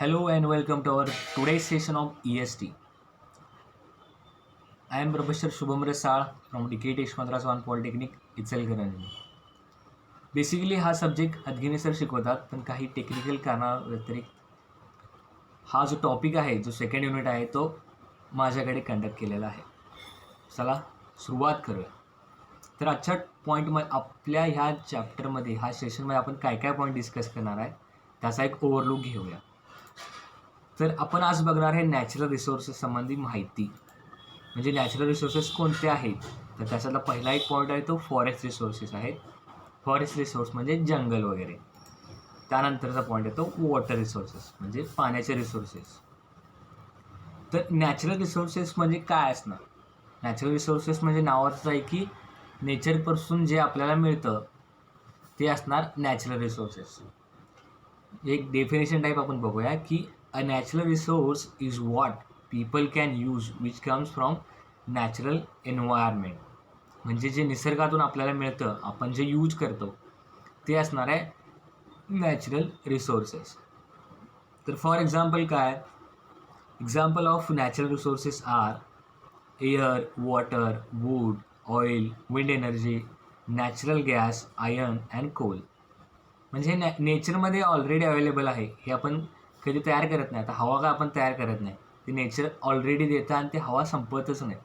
Hello and welcome to our today's session of EST. I am Professor Shubham Resal from DKT Yashwantrao Polytechnic, Ichalkaranji. Basically हा subject अदगिनी sir शिकवतात, पण काही technical कारणाव्यतिरिक्त हा जो topic आहे, जो सेकंड युनिट आहे, तो माझ्याकडे कंडक्ट केलेला आहे. चला सुरुवात करूया. तर आजच्या पॉईंटमध्ये आपल्या ह्या चॅप्टरमध्ये ह्या सेशनमध्ये आपण काय काय पॉईंट डिस्कस करणार आहे त्याचा एक ओव्हरलुक घेऊया. तर आपण आज बघणार आहे नॅचरल रिसोर्सेस संबंधी माहिती. म्हणजे नॅचरल रिसोर्सेस कोणते आहेत, तर त्याच्यातला पहिला एक पॉईंट आहे तो फॉरेस्ट रिसोर्सेस आहेत. फॉरेस्ट रिसोर्स म्हणजे जंगल वगैरे. त्यानंतरचा पॉईंट येतो वॉटर रिसोर्सेस म्हणजे पाण्याचे रिसोर्सेस. तर नॅचरल रिसोर्सेस म्हणजे काय असणार? नॅचरल रिसोर्सेस म्हणजे नावाचं आहे की नेचरपासून जे आपल्याला मिळतं ते असणार नॅचरल रिसोर्सेस. एक डेफिनेशन टाईप आपण बघूया की a natural resource is what people can use which comes from natural environment. म्हणजे जे निसर्गातून आपल्याला मिळतं, आपण जे यूज करतो ते असणार आहे नॅचरल रिसोर्सेस. तर फॉर एक्झाम्पल काय? Example of natural resources are air, water, wood, oil, wind energy, natural gas, iron and coal. म्हणजे नेचरमध्ये ऑलरेडी अवेलेबल आहे, हे आपण कधी तयार करत नाही. आता हवा का आपण तयार करत नाही, ते नेचर ऑलरेडी देतं आणि ते हवा संपतच नाही,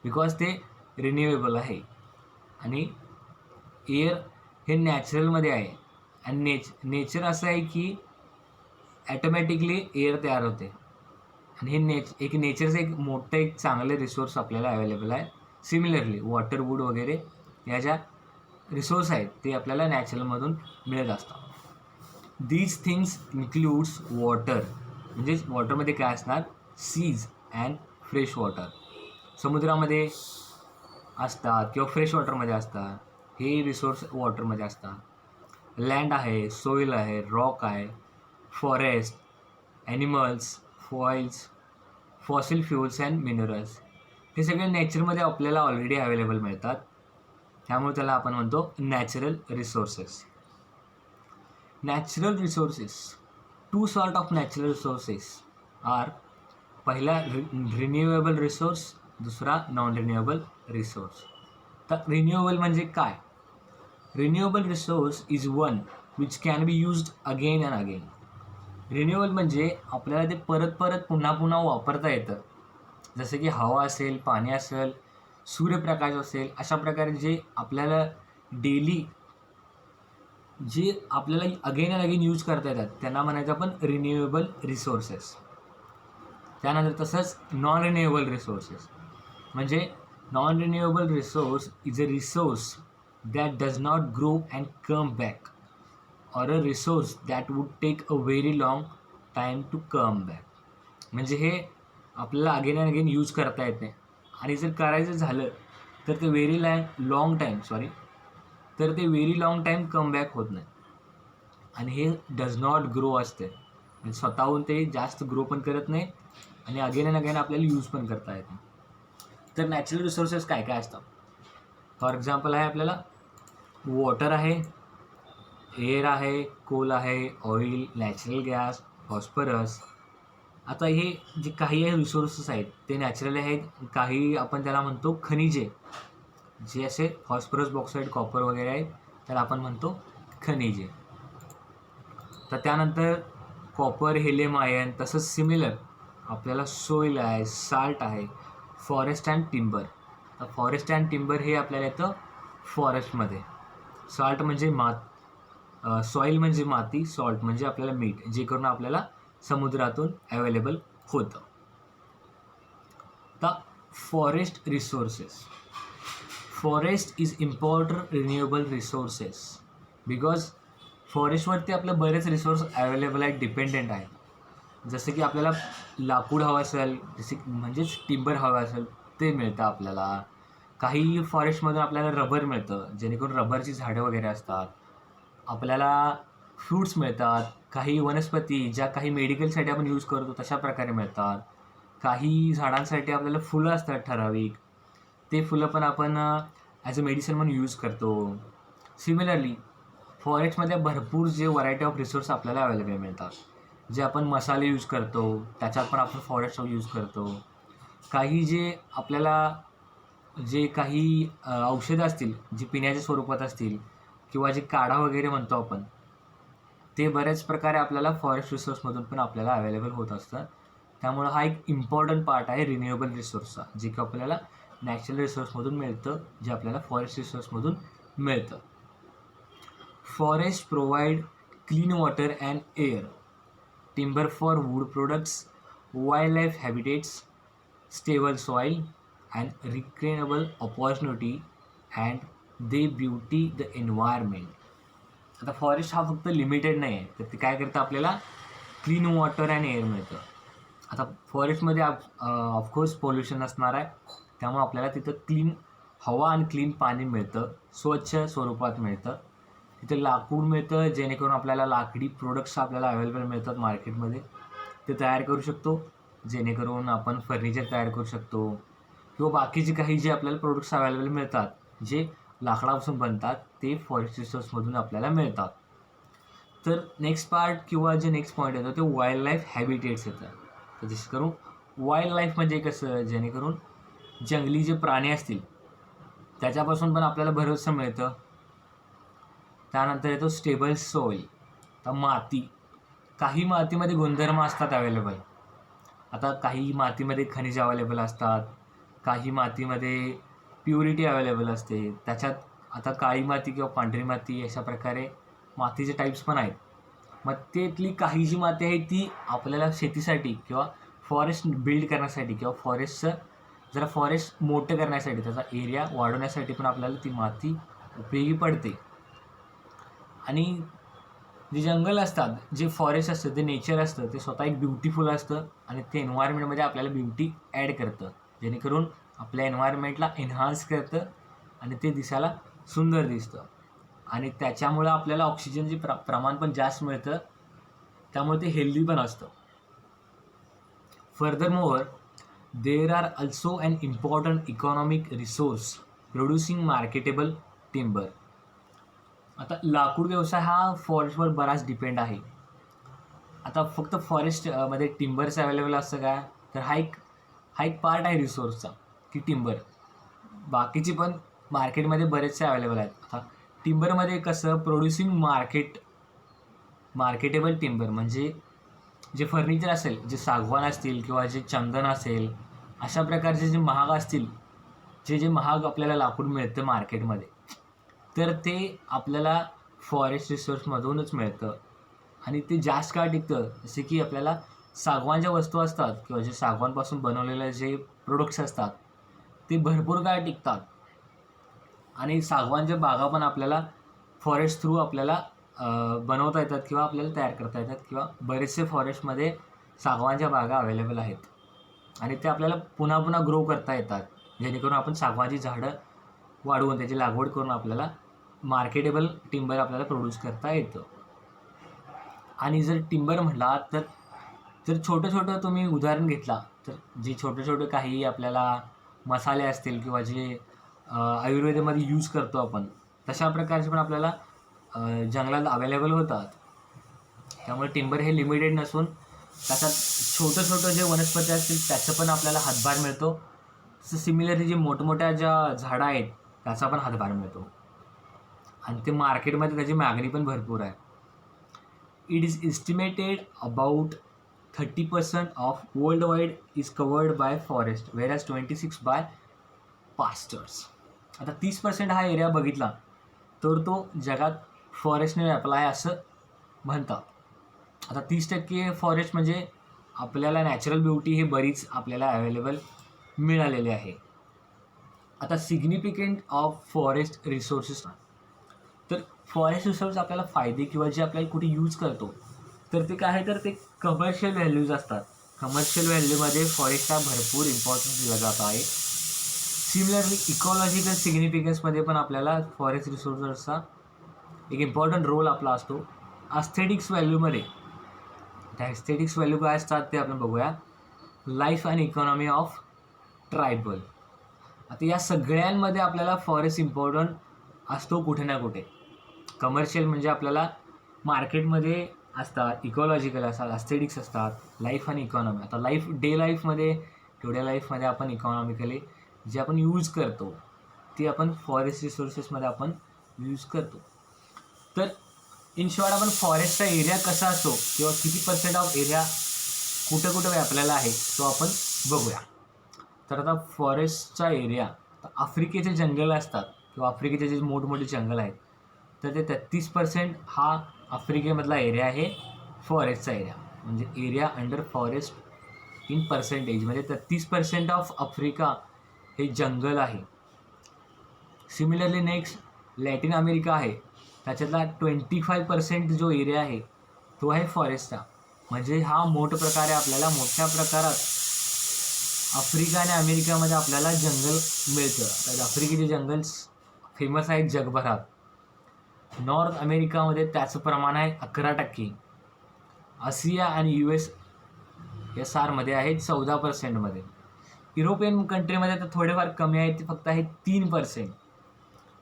बिकॉज ते रिन्युएबल आहे. आणि एअर हे नॅचरलमध्ये आहे आणि नेचर असं आहे की ॲटोमॅटिकली एअर तयार होते. आणि हे एक नेचरचं एक मोठं एक चांगलं रिसोर्स आपल्याला अवेलेबल आहे. सिमिलरली वॉटर, वूड वगैरे ह्या ज्या रिसोर्स आहेत ते आपल्याला नॅचरलमधून मिळत असतात. These things includes water. म्हणजे वॉटरमध्ये काय असणार? Seas and fresh water. समुद्रामध्ये असतात किंवा फ्रेश वॉटरमध्ये असतात, हे रिसोर्स वॉटरमध्ये असतात. लँड आहे, सोईल आहे, रॉक आहे, forest, animals, foils, fossil fuels and minerals. हे सगळे नेचरमध्ये आपल्याला ऑलरेडी अवेलेबल मिळतात, त्यामुळे त्याला आपण म्हणतो natural resources. Natural resources, two sort of natural resources are. पहिला रिन्युएबल रिसोर्स, दुसरा नॉन रिन्युएबल रिसोर्स. तर रिन्युएबल म्हणजे काय? Renewable resource is one which can be used again and again. Renewable म्हणजे आपल्याला ते परत परत पुन्हा पुन्हा वापरता येतं. जसं की हवा असेल, पाणी असेल, सूर्यप्रकाश असेल, अशा प्रकारे जे आपल्याला डेली जे आपल्याला अगेन अँड अगेन यूज करता येतात त्यांना म्हणायचं आपण रिन्युएबल रिसोर्सेस. त्यानंतर तसंच नॉन रिन्युएबल रिसोर्सेस म्हणजे non renewable resource is a resource that does not grow and come back, or a resource that would take a very long time to come back. म्हणजे हे आपल्याला again and again use करता येत नाही, आणि जर करायचं झालं तर ते very long time come back होत नाही. आणि हे डज नॉट ग्रो असते, म्हणजे स्वतःहून ते जास्त ग्रो पण करत नाही आणि अगेन अँड अगेन आपल्याला यूज पण करता येत नाही. तर नॅचरल रिसोर्सेस काय काय असतात? फॉर एक्झाम्पल आहे आपल्याला वॉटर आहे, एअर आहे, कोल आहे, ऑइल, नॅचरल गॅस, फॉस्फरस. आता हे जे काही रिसोर्सेस आहेत ते नॅचरल आहेत, काही आपण त्याला म्हणतो खनिजे. जे असे फॉस्फरस, बॉक्साईड, कॉपर वगैरे आहेत त्याला आपण म्हणतो खनिजे. तर त्यानंतर कॉपर, हेलियम, आयर्न. तसंच सिमिलर आपल्याला सॉईल आहे, साल्ट आहे, फॉरेस्ट अँड टिंबर. तर फॉरेस्ट अँड टिंबर हे आपल्याला येतं फॉरेस्टमध्ये. सॉल्ट म्हणजे सॉईल म्हणजे माती, सॉल्ट म्हणजे आपल्याला मीठ, जे करून आपल्याला समुद्रातून अवेलेबल होतं. तर forest resources. Forest is important renewable resources because फॉरेस्टवरती आपलं बरेच रिसोर्स अवेलेबल आहेत, डिपेंडेंट आहेत. जसं की आपल्याला लाकूड हवं असेल, म्हणजेच टिंबर हवं असेल ते मिळतं आपल्याला. काही फॉरेस्टमधून आपल्याला रबर मिळतं, जेणेकरून रबरची झाडं वगैरे असतात. आपल्याला फ्रूट्स मिळतात, काही वनस्पती ज्या काही मेडिकलसाठी आपण यूज करतो तशा प्रकारे मिळतात. काही झाडांसाठी आपल्याला फुलं असतात ठराविक, ते फुलं पण आपण ॲज अ मेडिसिन म्हणून यूज करतो. सिमिलरली फॉरेस्टमध्ये भरपूर जे व्हरायटी ऑफ रिसोर्स आपल्याला अवेलेबल मिळतात. जे आपण मसाले यूज करतो त्याच्यात पण आपण फॉरेस्ट यूज करतो. काही जे आपल्याला जे काही औषधं असतील जी पिण्याच्या स्वरूपात असतील किंवा जे काढा वगैरे म्हणतो आपण, ते बऱ्याच प्रकारे आपल्याला फॉरेस्ट रिसोर्समधून पण आपल्याला अवेलेबल होत असतं. त्यामुळं हा एक इम्पॉर्टंट पार्ट आहे रिन्युएबल रिसोर्सचा, जे की आपल्याला नॅचरल रिसोर्समधून मिळतं, जे आपल्याला फॉरेस्ट रिसोर्समधून मिळतं. Forest provide clean water and air, timber for wood products, wild life habitats, stable soil and recreational opportunity and they beauty the environment. आता फॉरेस्ट हा फक्त लिमिटेड नाही आहे, तर ते काय करतं आपल्याला क्लीन वॉटर अँड एअर मिळतं. आता फॉरेस्टमध्ये ऑफकोर्स पोल्युशन असणार आहे, त्यामुळे आपल्याला तिथं क्लीन हवा आणि क्लीन पाणी मिळतं, स्वच्छ स्वरूपात मिळतं. तिथं लाकूड मिळतं, जेणेकरून आपल्याला लाकडी प्रोडक्ट्स आपल्याला अवेलेबल मिळतात मार्केटमध्ये, ते तयार करू शकतो, जेणेकरून आपण फर्निचर तयार करू शकतो किंवा बाकीचे काही जे आपल्याला प्रोडक्ट्स अवेलेबल मिळतात जे लाकडापासून बनतात, ते फॉरेस्ट रिसोर्समधून आपल्याला मिळतात. तर नेक्स्ट पार्ट किंवा जे नेक्स्ट पॉईंट येतो ते वाईल्ड लाईफ हॅबिटेट्स येतं. तर जसं करून वाईल्ड लाईफ म्हणजे कसं, जेणेकरून जंगली जे प्राणी असतील त्याच्यापासून पण आपल्याला बरंचसं मिळतं. त्यानंतर येतो स्टेबल सॉईल, तर माती. काही मातीमध्ये गुणधर्म असतात अवेलेबल. आता काही मातीमध्ये खनिज अवेलेबल असतात, काही मातीमध्ये प्युरिटी अवेलेबल असते. त्याच्यात आता काळी माती किंवा पांढरी माती अशा प्रकारे मातीचे टाईप्स पण आहेत. मग त्यातली काही जी माती आहे ती आपल्याला शेतीसाठी किंवा फॉरेस्ट बिल्ड करण्यासाठी किंवा फॉरेस्ट मोठं करण्यासाठी, त्याचा एरिया वाढवण्यासाठी पण आपल्याला ती माती उपयोगी पडते. आणि जे जंगल असतात, जे फॉरेस्ट असतं, ते नेचर असतं, ते स्वतः एक ब्युटिफुल असतं आणि ते एन्व्हायरमेंटमध्ये आपल्याला ब्युटी ॲड करतं, जेणेकरून आपल्या एन्व्हायरमेंटला एन्हान्स करतं आणि ते दिसायला सुंदर दिसतं. आणि त्याच्यामुळं आपल्याला ऑक्सिजनचे प्रमाण पण जास्त मिळतं, त्यामुळे ते हेल्दी पण असतं. Furthermore there are also an important economic resource producing marketable timber. आता लाकूड व्यवसाय हा फॉरेस्टवर बराच डिपेंड आहे. आता फक्त फॉरेस्टमध्ये टिम्बर्स अवेलेबल असतं का, तर हा एक पार्ट आहे रिसोर्सचा की टिम्बर. बाकीचे पण मार्केटमध्ये बरेचसे अवेलेबल आहेत. आता टिम्बरमध्ये कसं प्रोड्युसिंग मार्केटेबल टिम्बर म्हणजे जे फर्निचर असेल, जे सागवान असतील किंवा जे चंदन असेल, अशा प्रकारचे जे महाग असतील, जे महाग आपल्याला लाकूड मिळतं मार्केटमध्ये, तर ते आपल्याला फॉरेस्ट रिसोर्समधूनच मिळतं आणि ते जास्त काळ टिकतं. जसे की आपल्याला सागवानच्या वस्तू असतात किंवा जे सागवानपासून बनवलेले जे प्रोडक्ट्स असतात ते भरपूर काळ टिकतात. आणि सागवानच्या बागा पण आपल्याला फॉरेस्ट थ्रू आपल्याला बनवता येतात किंवा आपल्याला तयार करता येतात किंवा बरेचसे फॉरेस्टमध्ये सागवानच्या बागा अवेलेबल आहेत आणि ते आपल्याला पुन्हा पुन्हा ग्रो करता येतात, जेणेकरून आपण सागवानची झाडं वाढवून त्याची लागवड करून आपल्याला मार्केटेबल टिम्बर आपल्याला प्रोड्यूस करता येतं. आणि जर टिम्बर म्हटला तर जर छोटं तुम्ही उदाहरण घेतला तर जे छोटे काही आपल्याला मसाले असतील किंवा जे आयुर्वेदामध्ये यूज करतो आपण, तशा प्रकारचे पण आपल्याला जंगलात अवेलेबल होतात. त्यामुळे टिम्बर हे लिमिटेड नसून त्याच्यात छोटं जे वनस्पती असतील त्याचं पण आपल्याला हातभार मिळतो. सिमिलरली जे मोठमोठ्या ज्या झाडं आहेत त्याचा पण हातभार मिळतो आणि ते मार्केटमध्ये त्याची मागणी पण भरपूर आहे. It is estimated about 30% of world wide is covered by forest, whereas 26 by pastures. आता 30% हा एरिया बघितला तर तो जगात फॉरेस्टने व्यापला आहे असं म्हणतात. आता 30% फॉरेस्ट म्हणजे आपल्याला नॅचरल ब्युटी ही बरीच आपल्याला अवेलेबल मिळालेली आहे. आता सिग्निफिकंट ऑफ फॉरेस्ट रिसोर्सेस, तर फॉरेस्ट रिसोर्स आपल्याला फायदे किंवा जे आपल्याला कुठे यूज करतो तर ते काय आहे, तर ते कमर्शियल व्हॅल्यूज असतात. कमर्शियल व्हॅल्यूमध्ये फॉरेस्टला भरपूर इम्पॉर्टन्स दिला जात आहे. सिमिलरली इकॉलॉजिकल सिग्निफिकन्समध्ये पण आपल्याला फॉरेस्ट रिसोर्सेसचा एक इम्पॉर्टंट रोल आपला असतो. ॲस्थेटिक्स व्हॅल्यूमध्ये, त्या ॲस्थेटिक्स व्हॅल्यू काय असतात ते आपण बघूया. Life and economy of tribal. आता या सगळ्यांमध्ये आपल्याला फॉरेस्ट इम्पॉर्टंट असतो कुठे ना कुठे. कमर्शियल म्हणजे आपल्याला मार्केटमध्ये असतात, इकॉलॉजिकल असतात, अस्थेटिक्स असतात, लाईफ आणि इकॉनॉमी. आता डे लाईफमध्ये टुडे लाईफमध्ये आपण इकॉनॉमिकली जे आपण यूज करतो ते आपण फॉरेस्ट रिसोर्सेसमध्ये आपण यूज करतो. तर इन शॉर्ट आपण फॉरेस्टचा एरिया कसा असतो किंवा किती % ऑफ एरिया कुठं कुठं व्यापलेला आहे तो आपण बघूया. तर आता फॉरेस्टचा एरिया, आफ्रिकेचे जंगल असतात किंवा आफ्रिकेचे जे मोठमोठे जंगल आहेत तर ते 33% हा आफ्रिकेमधला एरिया आहे फॉरेस्टचा एरिया. म्हणजे area under forest in percentage म्हणजे 33% ऑफ आफ्रिका हे जंगल आहे. सिमिलरली नेक्स्ट लॅटिन अमेरिका आहे, त्याच्यातला 25% जो एरिया आहे तो आहे फॉरेस्टचा. म्हणजे हा प्रकारे आपल्याला मोठ्या प्रकारात आफ्रिका आणि अमेरिकामध्ये आपल्याला जंगल मिळतं. तर आफ्रिकेचे जंगल्स फेमस आहेत जगभरात. नॉर्थ अमेरिकामध्ये त्याचं प्रमाण आहे 11%. आशिया आणि USSR मध्ये आहे 14%. युरोपियन कंट्रीमध्ये तर थोडेफार कमी आहेत, ते फक्त आहे 3%.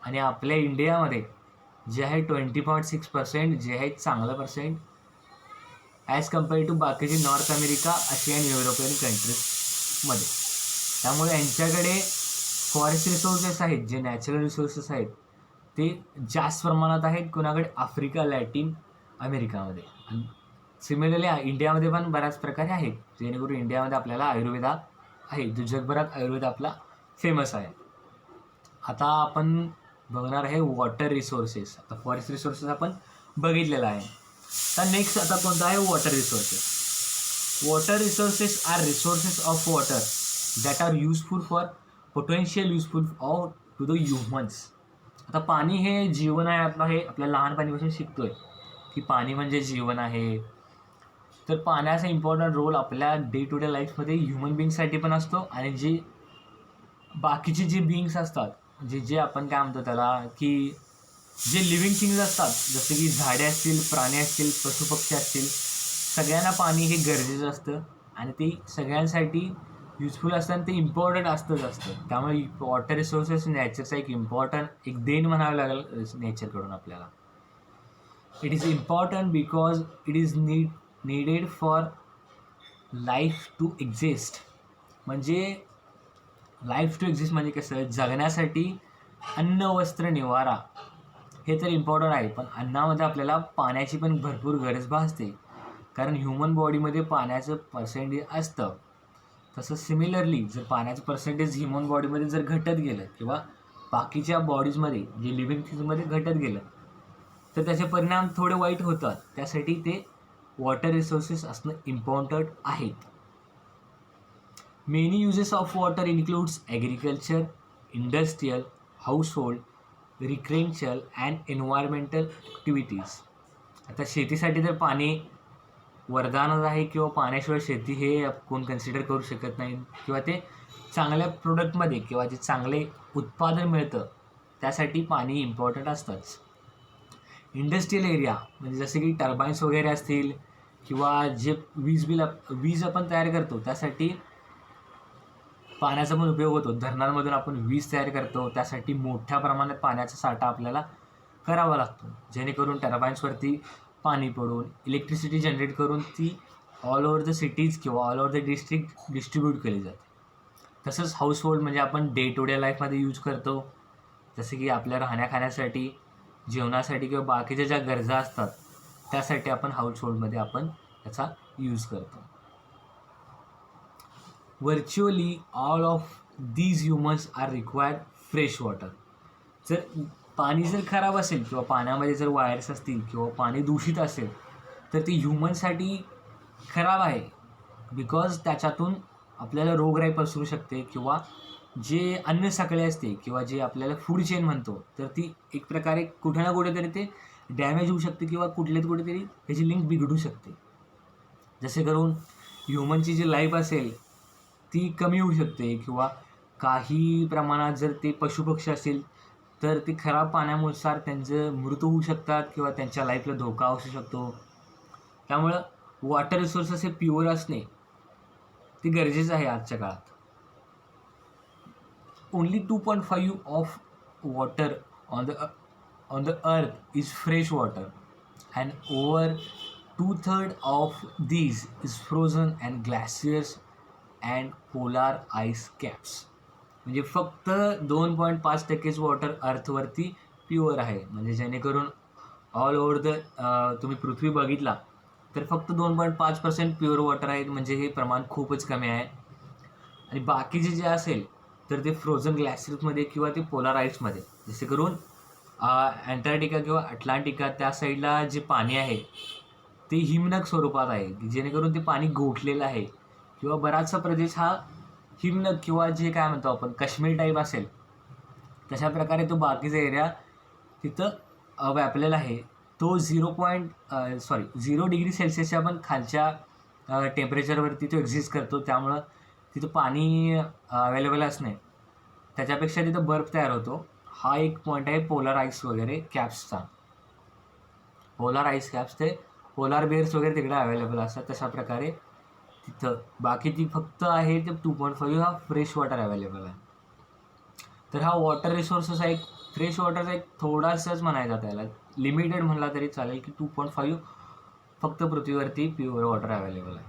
आणि आपल्या इंडियामध्ये जे आहे 20.6% जे आहे चांगलं पर्सेंट ॲज कम्पेअर टू बाकीचे नॉर्थ अमेरिका, आशिया आणि युरोपियन कंट्रीजमध्ये. त्यामुळे यांच्याकडे फॉरेस्ट रिसोर्सेस आहेत, जे नॅचरल रिसोर्सेस आहेत ते जास्त प्रमाणात आहेत कोणाकडे, आफ्रिका, लॅटिन अमेरिकामध्ये. आणि सिमिलरली इंडियामध्ये पण बऱ्याच प्रकारे आहेत, जेणेकरून इंडियामध्ये आपल्याला आयुर्वेदा आहे, जो जगभरात आयुर्वेद आपला फेमस आहे. आता आपण बघणार आहे वॉटर रिसोर्सेस. आता फॉरेस्ट रिसोर्सेस आपण बघितलेला आहे. तर नेक्स्ट आता कोणता आहे water resources. Water resources are resources of water that are useful for potential useful or to the humans. आता पाणी हे जीवन आहे आपलं, हे आपल्या लहानपणीपासून शिकतोय की पाणी म्हणजे जीवन आहे. तर पाण्याचा इम्पॉर्टंट रोल आपल्या डे टू डे लाईफमध्ये ह्युमन बिंगसाठी पण असतो आणि जे बाकीचे जे बिंग्स असतात, जे आपण काय म्हणतो त्याला, की जे लिव्हिंग थिंग्स असतात, जसे की झाडे असतील, प्राणी असतील, पशुपक्षी असतील, सगळ्यांना पाणी हे गरजेचं असतं आणि ते सगळ्यांसाठी युजफुल असतं आणि ते इम्पॉर्टंट असतं. त्यामुळे वॉटर रिसोर्सेस नॅचरचा एक देण म्हणावं लागेल नेचरकडून आपल्याला. It is important because it is needed for life to exist. म्हणजे लाईफ टू एक्झिस्ट म्हणजे कसं, जगण्यासाठी अन्न, वस्त्र, निवारा हे तर इम्पॉर्टंट आहे, पण अन्नामध्ये आपल्याला पाण्याची पण भरपूर गरज भासते, कारण ह्युमन बॉडीमध्ये पाण्याचं पर्सेंटेज असतं. तसं सिमिलरली जर पाण्याचं पर्सेंटेज ह्युमन बॉडीमध्ये जर घटत गेलं किंवा बाकीच्या बॉडीजमध्ये जे लिव्हिंग थिंग्समध्ये घटत गेलं तर त्याचे परिणाम थोडे वाईट होतात. त्यासाठी ते वॉटर रिसोर्सेस असणं इम्पॉर्टंट आहेत. Many uses of water includes agriculture, industrial, household, recreational and environmental activities. आता शेतीसाठी तर पाणी वरदानच आहे किंवा पाण्याशिवाय शेती हे कोण कन्सिडर करू शकत नाही, किंवा ते चांगल्या प्रोडक्टमध्ये किंवा जे चांगले उत्पादन मिळतं त्यासाठी पाणी इम्पॉर्टंट असतंच. इंडस्ट्रियल एरिया म्हणजे जसे की टर्बाईन्स वगैरे असतील किंवा जे वीज आपण तयार करतो त्यासाठी पाण्याचा पण उपयोग होतो. धरणांमधून आपण वीज तयार करतो, त्यासाठी मोठ्या प्रमाणात पाण्याचा साठा आपल्याला करावा लागतो, जेणेकरून टर्बाईन्सवरती पाणी पडून इलेक्ट्रिसिटी जनरेट करून ती ऑल ओव्हर द सिटीज किंवा all over the district distribute केली जाते. तसंच हाऊसहोल्ड म्हणजे आपण डे टू डे लाईफमध्ये यूज करतो, जसे की आपल्या राहण्याखाण्यासाठी, जेवणासाठी किंवा बाकीच्या ज्या गरजा असतात त्यासाठी आपण हाऊसहोल्डमध्ये आपण त्याचा यूज करतो. Virtually all of these humans are required fresh water. जर पाणी जर खराब असेल किंवा पाण्यामध्ये जर वायर्स असतील किंवा पाणी दूषित असेल तर ती ह्युमनसाठी खराब आहे, बिकॉज त्याच्यातून आपल्याला रोगराई पसरू शकते किंवा जे अन्न साखळी असते किंवा जे आपल्याला फूड चेन म्हणतो तर ती एक प्रकारे कुठे ना कुठेतरी ते डॅमेज होऊ शकते किंवा कुठेतरी त्याची लिंक बिघडू शकते. जसे करून ह्युमनची जी लाईफ असेल ती कमी होऊ शकते किंवा काही प्रमाणात जर ते पशुपक्षी असतील तर ते खराब पाण्यानुसार त्यांचं मृत्यू होऊ शकतात किंवा त्यांच्या लाईफला धोका असू शकतो. त्यामुळं वॉटर रिसोर्सेस हे प्युअर असणे ते गरजेचं आहे आजच्या काळात. Only 2.5 of water on the earth is fresh water and over 2/3 of these is frozen and glaciers and polar ice caps. म्हणजे फक्त 2.5% वॉटर अर्थवरती प्युअर आहे. म्हणजे जेणेकरून ऑल ओव्हर तुम्ही पृथ्वी बघितला तर फक्त 2.5% प्युअर वॉटर आहे. म्हणजे हे प्रमाण खूपच कमी आहे. आणि बाकीचे जे असेल तर ते फ्रोझन ग्लॅशियर्समध्ये किंवा ते पोलार आईसमध्ये, जसे करून अँटार्क्टिका किंवा अटलांटिका त्या साईडला जे पाणी आहे ते हिमनग स्वरूपात आहे, जेणेकरून ते पाणी गोठलेलं आहे. किंवा बराचसा प्रदेश हा हिमनग किंवा जे काय म्हणतो आपण काश्मीर टाईप असेल तशा प्रकारे तो बाकीचा एरिया तिथं व्यापलेला आहे. तो 0 डिग्री सेल्सिअसच्या पण खालच्या टेम्परेचरवरती तो एक्झिस्ट करतो. त्यामुळं तिथं पाणी अवेलेबल असणे त्याच्यापेक्षा तिथं बर्फ तयार होतो. हा एक पॉईंट आहे पोलार आईस वगैरे कॅप्सचा. पोलार आईस कॅप्स ते पोलार बेअर्स वगैरे तिकडे अवेलेबल असतात. तशा प्रकारे तिथं बाकी ती फक्त आहे ते 2.5 हा फ्रेश वॉटर अवेलेबल आहे. तर हा वॉटर रिसोर्सेस आहे. फ्रेश वॉटरचा एक थोडासाच म्हणायचा त्याला, लिमिटेड म्हणला तरी चालेल की 2.5 फक्त पृथ्वीवरती प्युअर वॉटर अवेलेबल आहे.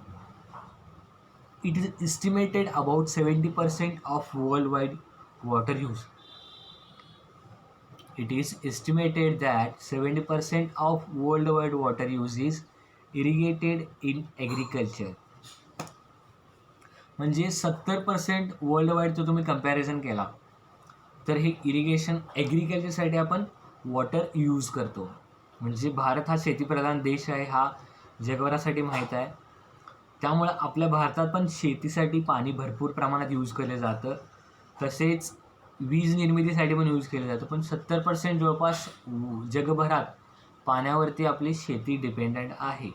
It is estimated about 70% of world wide water use. It is estimated that 70% of worldwide water use is irrigated in agriculture. म्हणजे 70% वर्ल्ड वाईड जर तुम्ही कम्पॅरिझन केला तर हे इरिगेशन ॲग्रिकल्चरसाठी आपण वॉटर यूज करतो. म्हणजे भारत हा शेतीप्रधान देश आहे, हा जगभरासाठी माहीत आहे. त्यामुळं आपल्या भारतात पण शेतीसाठी पाणी भरपूर प्रमाणात यूज केलं जातं. तसेच वीज निर्मितीसाठी पण यूज केलं जातं. पण 70% जवळपास जगभरात पाण्यावरती आपली शेती डिपेंडंट आहे.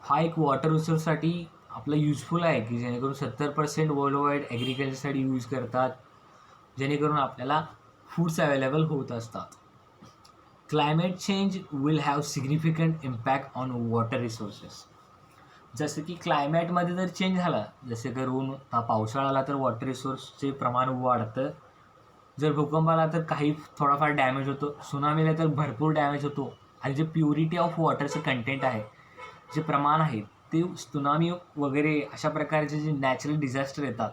हा एक वॉटर रिसोर्ससाठी आपलं युजफुल आहे की जेणेकरून 70% वर्ल्ड वाईड ॲग्रिकल्चरसाठी यूज करतात, जेणेकरून आपल्याला फूड्स अवेलेबल होत असतात. Climate change will have significant impact on water resources. जसं की क्लायमॅटमध्ये जर चेंज झाला, जसे करून पावसाळा आला तर वॉटर रिसोर्सचे प्रमाण वाढतं. जर भूकंप आला तर काही थोडाफार डॅमेज होतो. सुनामीला तर भरपूर डॅमेज होतो. आणि जे प्युरिटी ऑफ वॉटरचं कंटेंट आहे, जे प्रमाण आहे ते सुनामी वगैरे अशा प्रकारचे जे नॅचरल डिझास्टर येतात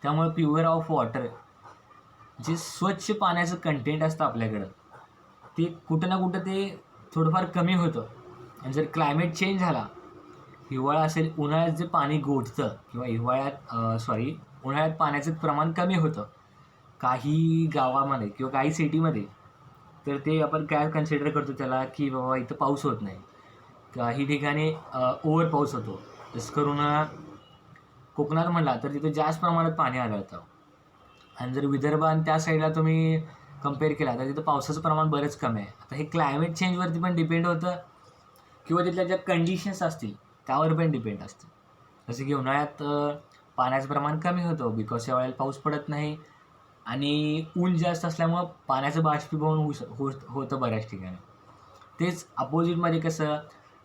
त्यामुळे प्युअर ऑफ वॉटर जे स्वच्छ पाण्याचं कंटेंट असतं आपल्याकडं ते कुठं ना कुठं ते थोडंफार कमी होतं. आणि जर क्लायमेट चेंज झाला, हिवाळा असेल, उन्हाळ्यात जे पाणी गोठतं किंवा उन्हाळ्यात पाण्याचं प्रमाण कमी होतं काही गावामध्ये किंवा काही सिटीमध्ये, तर ते आपण काय कन्सिडर करतो त्याला की बाबा इथं पाऊस होत नाही. काही ठिकाणी ओव्हर पाऊस होतो. जसं करून कोकणात म्हणला तर तिथं जास्त प्रमाणात पाणी आढळतं. आणि जर विदर्भ आणि त्या साईडला तुम्ही कम्पेअर केला तर तिथं पावसाचं प्रमाण बरंच कमी आहे. आता हे क्लायमेट चेंजवरती पण डिपेंड होतं किंवा तिथल्या ज्या कंडिशन्स असतील त्यावर पण डिपेंड असतं. जसं की उन्हाळ्यात पाण्याचं प्रमाण कमी होतं बिकॉज या वेळेला पाऊस पडत नाही आणि ऊन जास्त असल्यामुळं पाण्याचं बाष्पीभवन होतं बऱ्याच ठिकाणी. तेच अपोजिटमध्ये कसं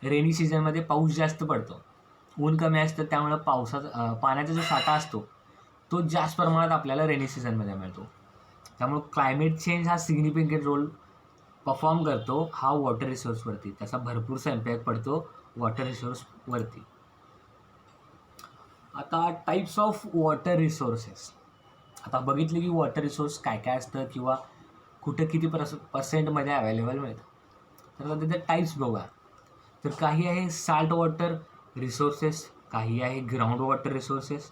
रेनी सीझनमध्ये पाऊस जास्त पडतो, ऊन कमी असतं, त्यामुळं पाण्याचा जो साठा असतो तो जास्त प्रमाणात आपल्याला रेनी सीझनमध्ये मिळतो. त्यामुळं क्लायमेट चेंज हा सिग्निफिकंट रोल परफॉर्म करतो हा वॉटर रिसोर्सवरती. त्याचा भरपूरसा इम्पॅक्ट पडतो वॉटर रिसोर्सवरती. आता टाईप्स ऑफ वॉटर रिसोर्सेस. आता बघितले की वॉटर रिसोर्स काय काय असतं किंवा कुठं किती पर्सेंटमध्ये अवेलेबल मिळतं. तर आता तिथे टाईप्स बघा. तर काही आहे साल्ट वॉटर रिसोर्सेस, काही आहे ग्राउंड वॉटर रिसोर्सेस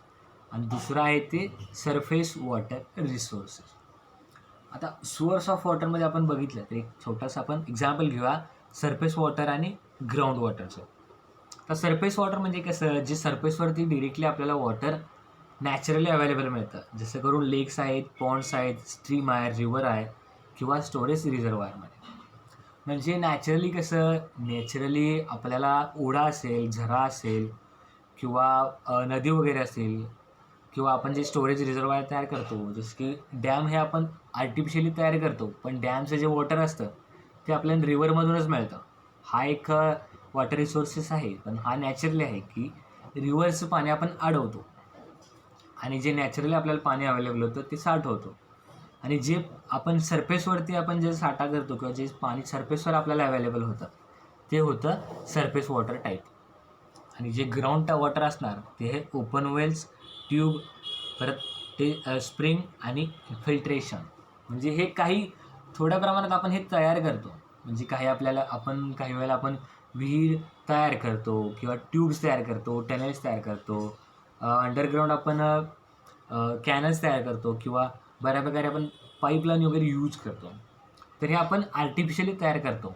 आणि दुसरं आहे ते सरफेस वॉटर रिसोर्सेस. आता सोर्स ऑफ वॉटरमध्ये आपण बघितलं तर एक छोटासा आपण एक्झाम्पल घेऊया सरफेस वॉटर आणि ग्राउंड वॉटरचं. तर सरफेस वॉटर म्हणजे कसं, जे सरफेसवरती डिरेक्टली आपल्याला वॉटर नॅचरली अवेलेबल मिळतं. जसं करून लेक्स आहेत, पॉन्ड्स आहेत, स्ट्रीम आहे, रिव्हर आहे किंवा स्टोरेज रिझर्वायरमध्ये. म्हणजे नॅचरली आपल्याला ओढा असेल, झरा असेल किंवा नदी वगैरे असेल किंवा आपण जे स्टोरेज रिझर्वायर तयार करतो, जसं की डॅम हे आपण आर्टिफिशियली तयार करतो, पण डॅमचं जे वॉटर असतं ते आपल्याला रिव्हरमधूनच मिळतं. हा एक वॉटर रिसोर्सेस आहे, पण हा नॅचरली आहे की रिव्हरचं पाणी आपण अडवतो आणि जे नॅचरली आपल्याला पाणी अवेलेबल होतं ते साठवतो. आणि जे आपण सरफेसवरती आपण जे साठा करतो किंवा जे पाणी सरफेसवर आपल्याला अवेलेबल होतं ते होतं सरफेस वॉटर टाईप. आणि जे ग्राउंड वॉटर असणार ते हे ओपन वेल्स, ट्यूब, परत ते स्प्रिंग आणि फिल्ट्रेशन. म्हणजे हे काही थोड्या प्रमाणात आपण हे तयार करतो. म्हणजे काही वेळेला आपण विहीर तयार करतो किंवा ट्यूब्स तयार करतो, टनेल्स तयार करतो, अंडरग्राऊंड आपण कॅनल्स तयार करतो किंवा बऱ्या प्रकारे आपण पाईपलाईन वगैरे यूज करतो. तर हे आपण आर्टिफिशियली तयार करतो,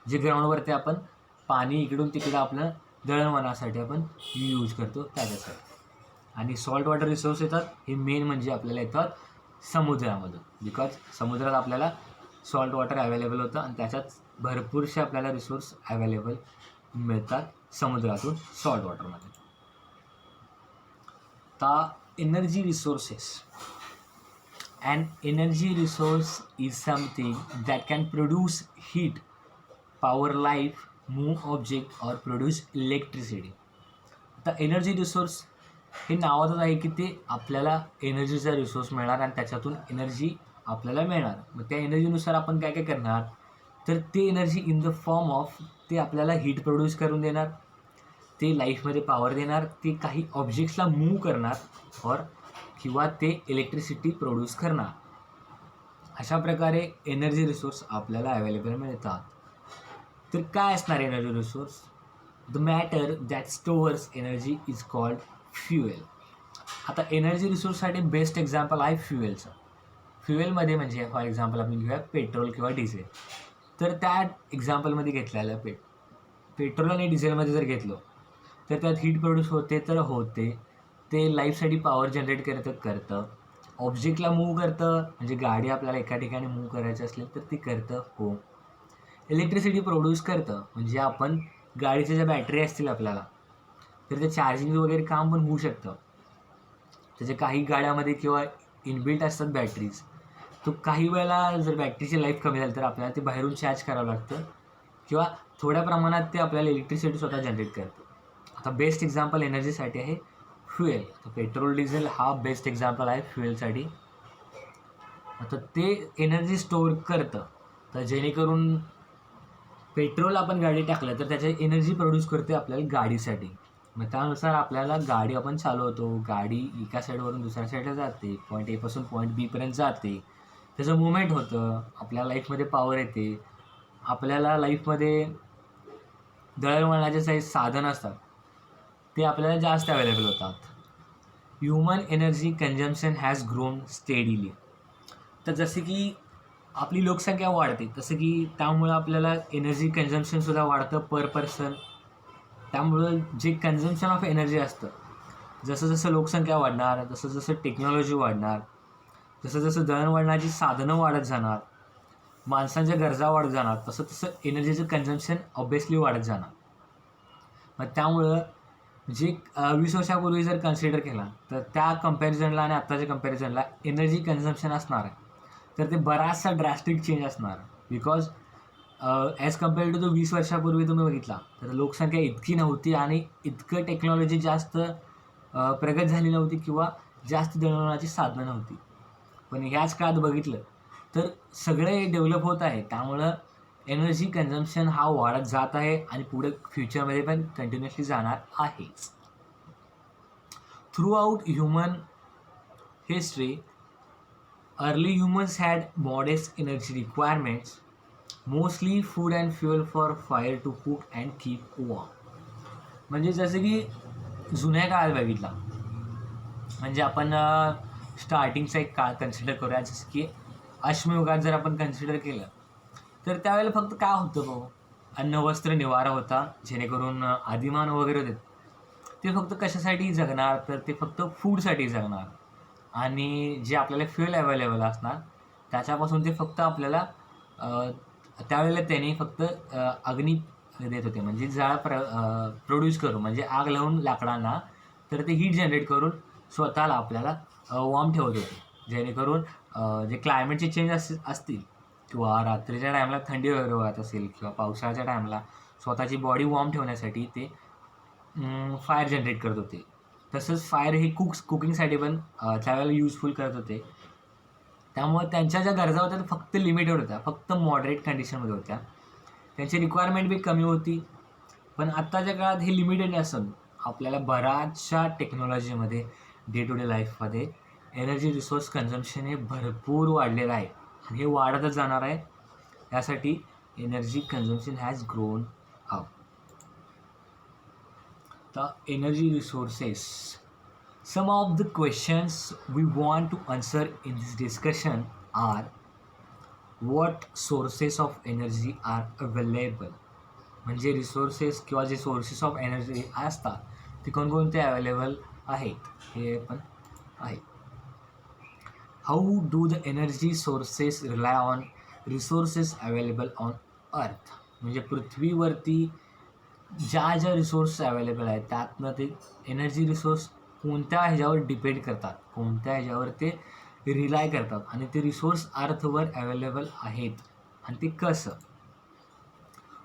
जे ग्राउंडवरती आपण पाणी इकडून तिकडं आपलं दळणवळणासाठी आपण यूज करतो त्याच्यासाठी. आणि सॉल्ट वॉटर रिसोर्स येतात हे मेन म्हणजे आपल्याला येतात समुद्रामधून, बिकॉज समुद्रात आपल्याला सॉल्ट वॉटर अवेलेबल होतं आणि त्याच्यात भरपूरसे आपल्याला रिसोर्स अवेलेबल मिळतात समुद्रातून सॉल्ट वॉटरमध्ये. तर energy resources. An energy resource is something that can produce heat, power life, move object or produce electricity. आता एनर्जी रिसोर्स हे नावातच आहे की ते आपल्याला एनर्जीचा रिसोर्स मिळणार आणि त्याच्यातून एनर्जी आपल्याला मिळणार. मग त्या एनर्जीनुसार आपण काय काय करणार, तर ते energy in the form of ते आपल्याला हीट प्रोड्यूस करून देणार, ते लाईफमध्ये पॉवर देणार, ते काही ऑब्जेक्ट्सला मूव्ह करणार किंवा ते इलेक्ट्रिसिटी प्रोड्यूस करणार. अशा प्रकारे एनर्जी रिसोर्स आपल्याला अवेलेबल मिळतात. तर काय असणार energy resource? The matter that stores energy is called fuel. आता एनर्जी रिसोर्ससाठी बेस्ट एक्झाम्पल आहे फ्युएलचं. फ्युएलमध्ये म्हणजे फॉर एक्झाम्पल आपण घेऊया पेट्रोल किंवा डिझेल. तर त्या एक्झाम्पलमध्ये घेतलेलं पेट्रोल आणि डिझेलमध्ये जर घेतलं तर त्यात हीट प्रोड्यूस होते तर होते, ते लाईफसाठी पॉवर जनरेट करतं, ऑब्जेक्टला मूव्ह करतं, म्हणजे गाडी आपल्याला एका ठिकाणी मूव्ह करायची असली तर ती करतं, हो. इलेक्ट्रिसिटी प्रोड्यूस करतं, म्हणजे आपण गाडीच्या ज्या बॅटरी असतील आपल्याला तर ते चार्जिंग वगैरे काम पण होऊ शकतं. त्याच्या काही गाड्यामध्ये किंवा इनबिल्ट असतात बॅटरीज, तो काही वेळेला जर बॅटरीची लाईफ कमी झाली तर आपल्याला ते बाहेरून चार्ज करावं लागतं किंवा थोड्या प्रमाणात ते आपल्याला इलेक्ट्रिसिटी स्वतः जनरेट करतं. आता बेस्ट एक्झाम्पल एनर्जीसाठी आहे फ्युएल. तर पेट्रोल डिझेल हा बेस्ट एक्झाम्पल आहे फ्युएलसाठी. आता ते एनर्जी स्टोअर करतं, तर जेणेकरून पेट्रोल आपण गाडी टाकलं तर त्याची एनर्जी प्रोड्यूस करते आपल्याला गाडीसाठी. मग त्यानुसार आपल्याला गाडी आपण चालवतो, गाडी एका साईडवरून दुसऱ्या साईडला जाते, पॉईंट ए पासून पॉईंट बी पर्यंत जाते, त्याचं मुवमेंट होतं, आपल्या लाईफमध्ये पॉवर येते, आपल्याला लाईफमध्ये दळणवळणाचे काही साधन असतात ते आपल्याला जास्त अवेलेबल होतात. Human energy consumption has grown steadily. तर जसे की आपली लोकसंख्या वाढते तसं की त्यामुळं आपल्याला एनर्जी कन्झम्पशनसुद्धा वाढतं पर पर्सन. त्यामुळं जे कन्झम्पशन ऑफ एनर्जी असतं, जसं जसं लोकसंख्या वाढणार, जसं जसं टेक्नॉलॉजी वाढणार, जसं जसं दळणवळणाची साधनं वाढत जाणार, माणसांच्या गरजा वाढत जाणार, तसं तसं एनर्जीचं कन्झम्पशन ऑब्वियसली वाढत जाणार. मग त्यामुळं जे 20 वर्षापूर्वी जर कन्सिडर केला तर त्या कंपॅरिझनला आणि आत्ताच्या कंपॅरिझनला एनर्जी कन्झम्पशन असणार आहे तर ते बराचसा ड्रॅस्टिक चेंज असणार. Because as compared to the 20 वर्षापूर्वी तुम्ही बघितला तर लोकसंख्या इतकी नव्हती आणि इतकं टेक्नॉलॉजी जास्त प्रगत झाली नव्हती किंवा जास्त दळणवळणाची साधनं नव्हती. पण ह्याच काळात बघितलं तर सगळे डेव्हलप होत आहे, त्यामुळं एनर्जी कन्झम्पशन हा वाढत जात आहे आणि पुढे फ्युचरमध्ये पण कंटिन्युअसली जाणार आहेच. Throughout human history early humans had modest energy requirements, mostly food and fuel for fire to cook and keep warm. म्हणजे जसं की जुन्या काळात बघितला म्हणजे आपण स्टार्टिंगचा एक काळ कन्सिडर करूया, जसं की अश्मयुगात जर आपण कन्सिडर केलं तर त्यावेळेला फक्त काय होतं भाऊ, अन्न वस्त्र निवारा होता, जेणेकरून आदिमानव वगैरे होते ते फक्त कशासाठी जगणार, तर ते फक्त फूडसाठी जगणार आणि जे आपल्याला फ्युएल अवेलेबल असणार त्याच्यापासून ते फक्त आपल्याला त्यावेळेला त्यांनी फक्त अग्नी देत होते, म्हणजे जाळ प्रोड्यूस करून, म्हणजे आग लावून लाकडांना तर ते हीट जनरेट करून स्वतःला आपल्याला वॉर्म ठेवत होते, जेणेकरून जे क्लायमेटचे चेंज असतील किंवा रात्रीच्या टायमाला थंडी वगैरे वाहत असेल किंवा पावसाळ्याच्या टायमाला स्वतःची बॉडी वॉर्म ठेवण्यासाठी ते फायर जनरेट करत होते. तसंच फायर हे कुकिंगसाठी पण त्यावेळेला यूजफुल करत होते. त्यामुळे त्यांच्या ज्या गरजा होत्या त्या फक्त लिमिटेड होत्या, फक्त मॉडरेट कंडिशनमध्ये होत्या. त्यांची रिक्वायरमेंट बी कमी होती. पण आत्ताच्या काळात हे लिमिटेड नसून आपल्याला बऱ्याचशा टेक्नॉलॉजीमध्ये डे टू डे लाईफमध्ये एनर्जी रिसोर्स कन्झम्पशन हे भरपूर वाढलेलं आहे आणि हे वाढतच जाणार आहे. यासाठी energy consumption has grown up. The energy resources. Some of the questions we want to answer in this discussion are: what sources of energy are available? म्हणजे रिसोर्सेस किंवा जे सोर्सेस ऑफ एनर्जी असतात ते कोणकोणते अवेलेबल आहेत हे पण आहे. How do the energy sources rely on resources available on earth? म्हणजे पृथ्वीवरती ज्या रिसोर्स अवेलेबल आहेत त्यातनं ते एनर्जी रिसोर्स कोणत्या ह्याच्यावर डिपेंड करतात, कोणत्या ह्याच्यावर ते रिलाय करतात आणि ते रिसोर्स अर्थवर अवेलेबल आहेत आणि ते कसं.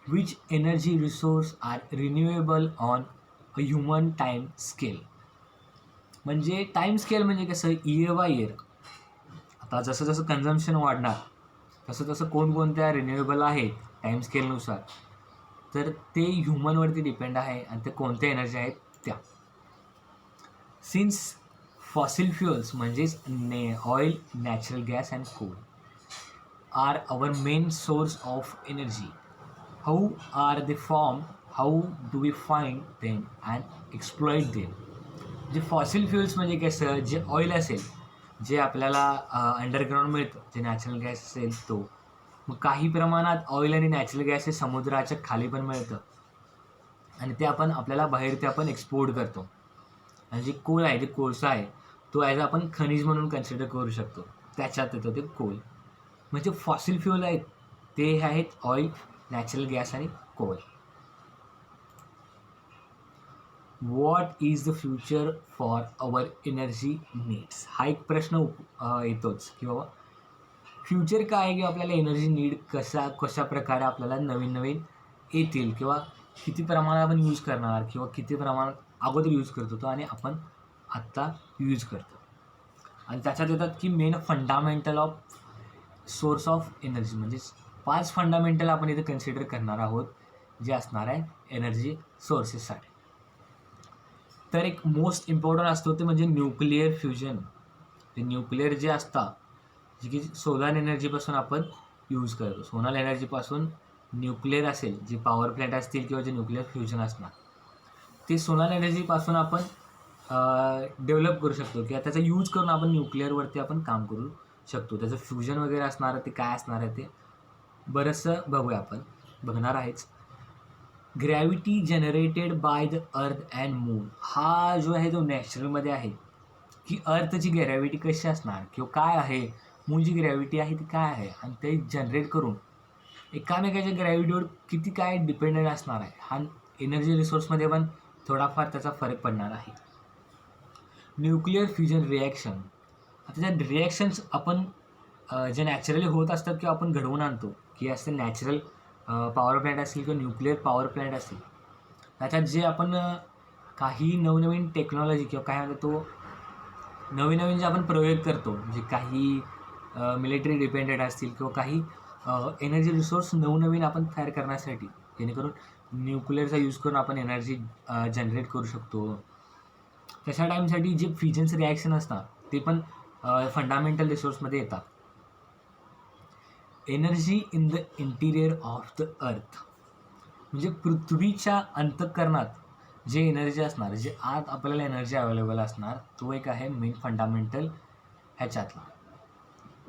Which energy resource are renewable on a human time scale? म्हणजे टाईम स्केल म्हणजे कसं, इयर बाय इयर आता जसं जसं कन्झम्पशन वाढणार तसं तसं कोणकोणत्या रिन्युएबल आहेत टाईम स्केलनुसार, तर ते ह्युमनवरती डिपेंड आहे आणि ते कोणत्या एनर्जी आहेत त्या. सिन्स फॉसिल फ्युअल्स म्हणजेच oil, natural gas and coal are our main source of energy, how are they form, how do we find them and exploit them? जे फॉसिल फ्युअल्स म्हणजे कसं, जे ऑइल असेल जे आपल्याला अंडरग्राऊंड मिळतं, जे नॅचरल गॅस असेल तो, मग काही प्रमाणात ऑइल आणि नॅचरल गॅस हे समुद्राच्या खाली पण मिळतं आणि ते आपण आपल्याला बाहेर ते आपण एक्सपोर्ट करतो. आणि जे कोल आहे, जे कोळसा आहे तो ॲज आपण खनिज म्हणून कन्सिडर करू शकतो, त्याच्यात येतं ते कोल. म्हणजे फॉसिल फ्युअल आहेत ते आहेत ऑइल, नॅचरल गॅस आणि coal. What is the future for our energy needs? हा एक प्रश्न येतोच की बाबा फ्युचर काय आहे, की आपल्याला एनर्जी नीड कशा प्रकारे आपल्याला नवीन नवीन येतील किंवा किती प्रमाणात आपण यूज करणार किंवा किती प्रमाणात अगोदर यूज करत होतो आणि आपण आत्ता यूज करतो. आणि त्याच्यात येतात की main fundamental of source of energy, म्हणजे 5 फंडामेंटल आपण इथे कन्सिडर करणार आहोत जे असणार आहे एनर्जी सोर्सेससाठी. तर एक मोस्ट इम्पॉर्टंट असतो ते म्हणजे न्यूक्लिअर फ्युजन. ते न्यूक्लिअर जे असतात जे की सोलार एनर्जीपासून आपण यूज करतो. सोलार एनर्जीपासून न्यूक्लिअर असेल, जे पॉवर प्लॅन्ट असतील किंवा जे न्यूक्लिअर फ्युजन असणार, ते सोलार एनर्जीपासून आपण डेव्हलप करू शकतो किंवा त्याचा यूज करून आपण न्यूक्लिअरवरती आपण काम करू शकतो. त्याचं फ्युजन वगैरे असणार आहे ते काय असणार आहे ते बरंचसं बघूया, आपण बघणार आहेच. Gravity generated by the earth and moon, हा जो आहे तो नॅचरलमध्ये आहे की अर्थची ग्रॅव्हिटी कशी असणार किंवा काय आहे, मूनची ग्रॅव्हिटी आहे ती काय आहे आणि ते जनरेट करून एकामेकाच्या ग्रॅव्हिटीवर किती काय डिपेंडेंट असणार आहे, हा एनर्जी रिसोर्समध्ये पण थोडाफार त्याचा फरक पडणार आहे. न्यूक्लिअर फ्युजन रिॲक्शन, आता ज्या रिॲक्शन्स आपण जे नॅचरली होत असतात किंवा आपण घडवून आणतो, की असते नॅचरल पॉवर प्लॅन्ट असतील किंवा न्यूक्लिअर पॉवर प्लॅन्ट असतील, त्याच्यात जे आपण काही नवनवीन टेक्नॉलॉजी किंवा काय म्हणतो तो नवीन नवीन जे आपण प्रयोग करतो, जे काही मिलिटरी डिपेंडेंट असतील किंवा काही एनर्जी रिसोर्स नवनवीन आपण तयार करण्यासाठी, जेणेकरून न्यूक्लिअरचा यूज करून आपण एनर्जी जनरेट करू शकतो, तशा टाईमसाठी जे फ्युजन्स रिॲक्शन असतात ते पण फंडामेंटल रिसोर्समध्ये येतात. Energy in the interior of the earth, म्हणजे पृथ्वीच्या अंतःकरणात जे एनर्जी असणार, जे आत आपल्याला एनर्जी अवेलेबल असणार, तो एक आहे मेन फंडामेंटल ह्याच्यातला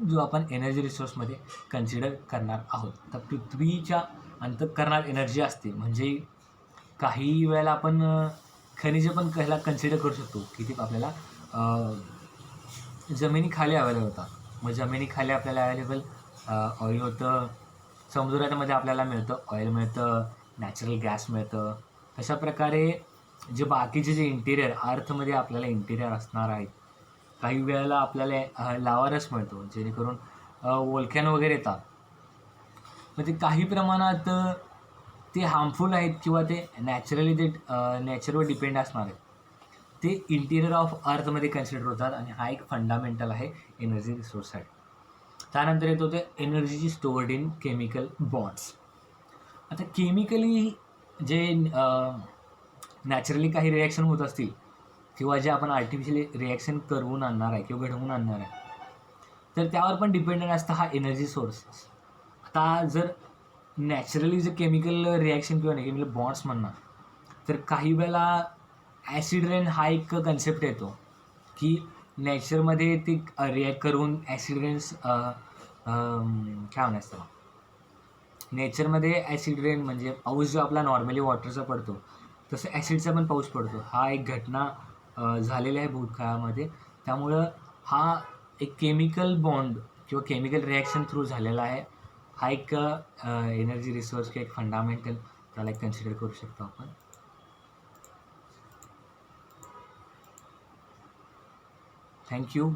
जो आपण एनर्जी रिसोर्समध्ये कन्सिडर करणार आहोत. तर पृथ्वीच्या अंतःकरणात एनर्जी असते, म्हणजे काही वेळेला आपण खनिजे पण ह्याला कन्सिडर करू शकतो की ते आपल्याला जमिनीखाली अवेलेबल होतात. मग जमिनीखाली आपल्याला अवेलेबल ऑइल होतं, समुद्रामध्ये आपल्याला मिळतं ऑइल मिळतं, नॅचरल गॅस मिळतं. अशा प्रकारे जे बाकीचे जे इंटिरियर अर्थमध्ये आपल्याला इंटिरियर असणार आहेत, काही वेळेला आपल्याला लावारस मिळतो, जेणेकरून वोल्कॅनो वगैरे येतात. मग ते काही प्रमाणात ते हार्मफुल आहेत किंवा ते नॅचरली ते नॅचरवर डिपेंड असणार आहेत, ते इंटिरियर ऑफ अर्थमध्ये कन्सिडर होतात आणि हा एक फंडामेंटल आहे एनर्जी रिसोर्ससाठी. त्यानंतर येतो ते energy stored in chemical bonds. आता केमिकली जे नॅचरली काही रिॲक्शन होत असतील किंवा जे आपण आर्टिफिशियली रिॲक्शन करून आणणार आहे किंवा घडवून आणणार आहे, तर त्यावर पण डिपेंडंट असतं हा एनर्जी सोर्स. आता जर नॅचरली जे केमिकल रिॲक्शन किंवा केमिकल बॉन्ड्स म्हणणार, तर काही वेळेला ॲसिड रेन हा एक कन्सेप्ट येतो की नेचरमध्ये ती रिॲक्ट करून ॲसिड रेन्स काय म्हणायचं त्याला, नेचरमध्ये ॲसिड रेन म्हणजे पाऊस जो आपला नॉर्मली वॉटरचा पडतो तसं ॲसिडचा पण पाऊस पडतो. हा एक घटना झालेली आहे भूतकाळामध्ये. त्यामुळं हा एक केमिकल बॉन्ड किंवा केमिकल रिॲक्शन थ्रू झालेला आहे. हा एक एनर्जी रिसोर्स किंवा एक फंडामेंटल त्याला एक कन्सिडर करू शकतो आपण. थँक्यू.